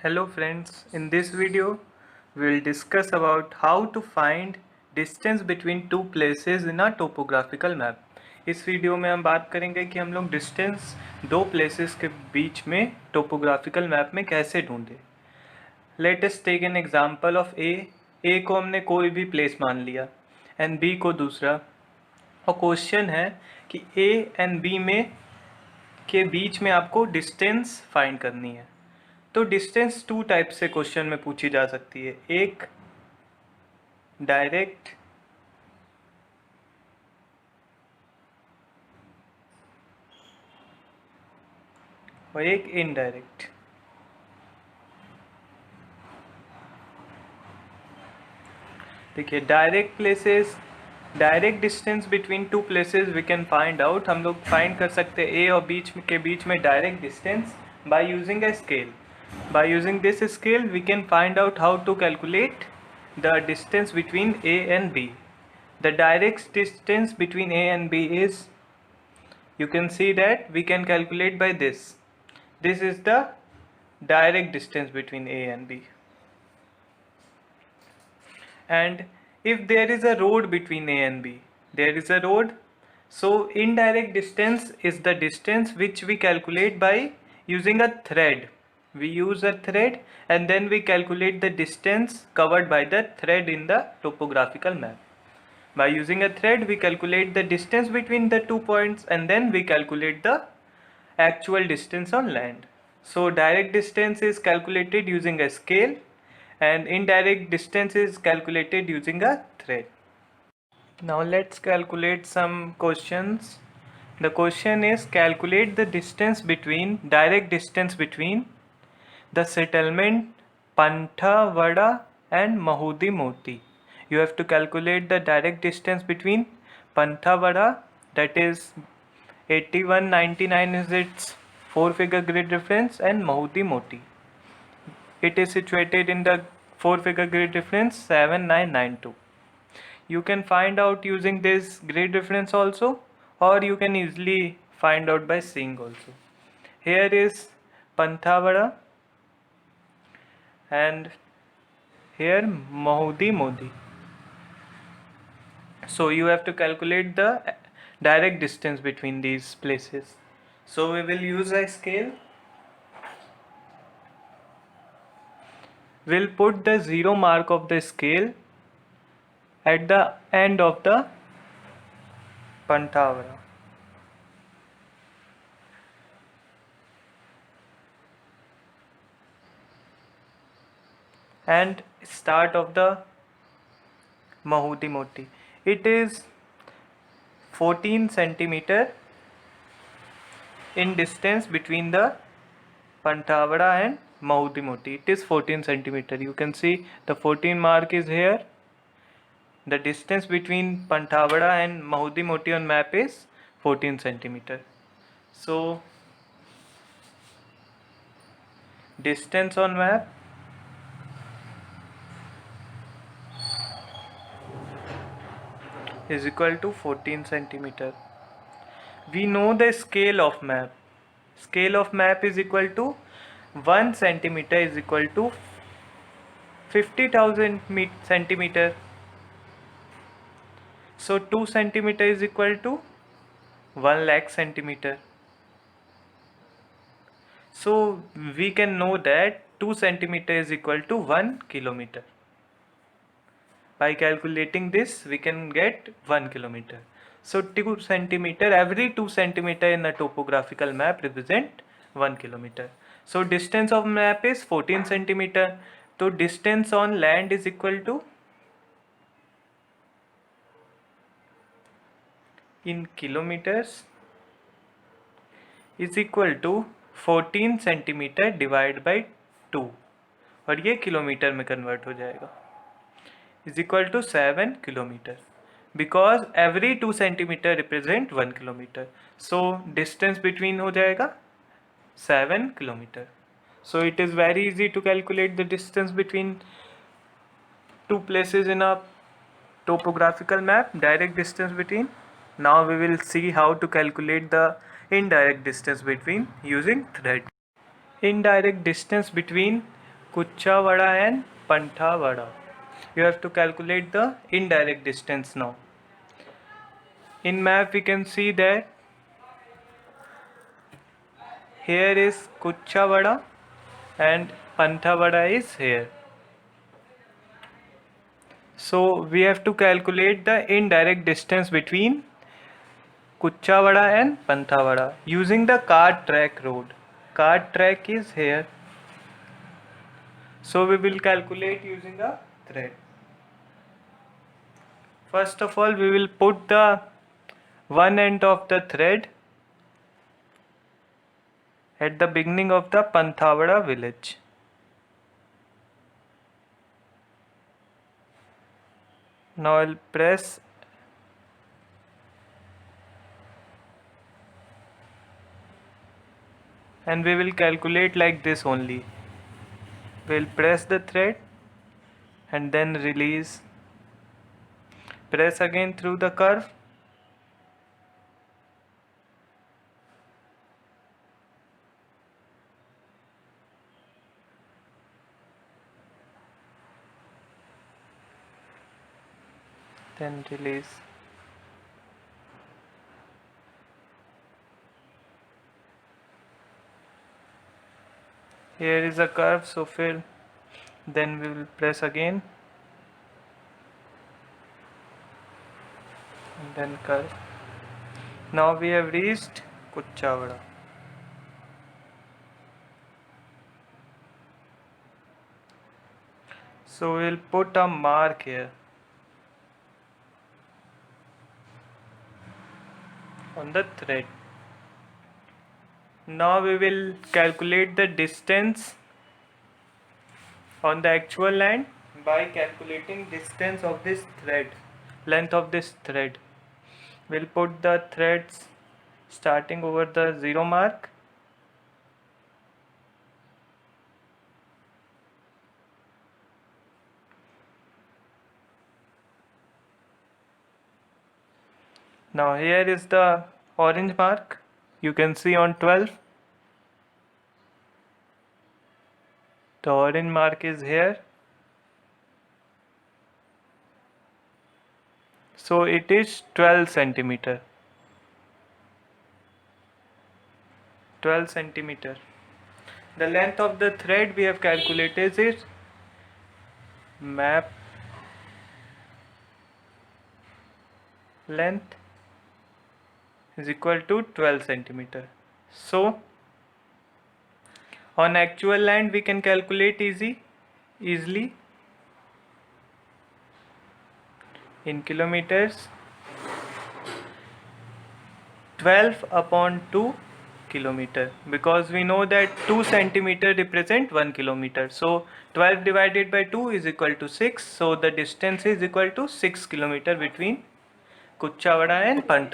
Hello friends, in this video we will discuss about how to find distance between two places in a topographical map. इस video में हम बात करेंगे कि हम लोग डिस्टेंस दो प्लेसेस के बीच में टोपोग्राफिकल मैप में कैसे ढूंढें। Let us take an example of a को हमने कोई भी प्लेस मान लिया एंड बी को दूसरा, और क्वेश्चन है कि ए एंड बी में के बीच में आपको डिस्टेंस फाइंड करनी है। तो डिस्टेंस टू टाइप से क्वेश्चन में पूछी जा सकती है, एक डायरेक्ट और एक इनडायरेक्ट। देखिए direct distance between two places we can find out. हम लोग फाइंड कर सकते हैं ए और के बीच में direct distance by using a scale. By using this scale we can find out how to calculate the distance between A and B. The direct distance between A and B is, you can see that we can calculate by this. This is the direct distance between A and B. And if there is a road between A and B, there is a road, so indirect distance is the distance which we calculate by using a thread. We use a thread and then we calculate the distance covered by the thread in the topographical map. By using a thread we calculate the distance between the 2 points and then we calculate the actual distance on land. So direct distance is calculated using a scale and indirect distance is calculated using a thread. Now let's calculate some questions. The question is, calculate the direct distance between the settlement Panthavada and Mahudi Moti. You have to calculate the direct distance between Panthavada, that is 8199 is its 4-figure grid reference, and Mahudi Moti. It is situated in the 4-figure grid reference 7992. You can find out using this grid reference also, or you can easily find out by seeing also. Here is Panthavada and here Mahudi Modi. So you have to calculate the direct distance between these places. So we will use a scale. We'll put the 0 mark of the scale at the end of the Panthavada. And start of the Mahudi Moti. It is 14 centimeter in distance between the Panthavada and Mahudi Moti. It is 14 centimeter. You can see the 14 mark is here. The distance between Panthavada and Mahudi Moti on map is 14 centimeter. So distance on map is equal to 14 centimeter. We know the scale of map. Scale of map is equal to 1 centimeter is equal to 50,000 centimeter. So 2 centimeter is equal to 1 lakh centimeter. So we can know that 2 centimeter is equal to 1 kilometer. By calculating this we can get 1 kilometer. So 2 centimeter, every 2 centimeter in a topographical map represent 1 kilometer. So distance of map is 14 centimeter. So distance on land is equal to, in kilometers, is equal to 14 centimeter divided by 2, और ये kilometre में convert हो जाएगा, is equal to 7 kilometer, because every 2 centimeter represent 1 kilometer. So distance between हो जाएगा 7 kilometer. So it is very easy to calculate the distance between two places in a topographical map, direct distance between. Now we will see how to calculate the indirect distance between using thread. Indirect distance between Kuchavada and Panthavada. You have to calculate the indirect distance now. In map we can see that here is Kuchavada and Panthavada is here. So we have to calculate the indirect distance between Kuchavada and Panthavada using the cart track road. Cart track is here. So we will calculate using a thread. First of all, we will put the one end of the thread at the beginning of the Panthavada village. Now I'll press and we will calculate like this only. We'll press the thread and then release. Press again through the curve. Then release. Here is a curve, so fill. Then we will press again and then curve. Now we have reached Kuchavada. So we'll put a mark here on the thread. Now we will calculate the distance on the actual line by calculating distance of this thread, length of this thread. We'll put the threads starting over the 0 mark. Now here is the orange mark. You can see on 12. The orange mark is here. So it is 12 centimeter. 12 centimeter. The length of the thread we have calculated is map length is equal to 12 centimeter. So on actual land we can calculate easily in kilometers. 12 upon 2 kilometer, because we know that 2 centimeter represent 1 kilometer. So 12 divided by 2 is equal to 6. So the distance is equal to 6 kilometer between Kuchavada and Panthavada.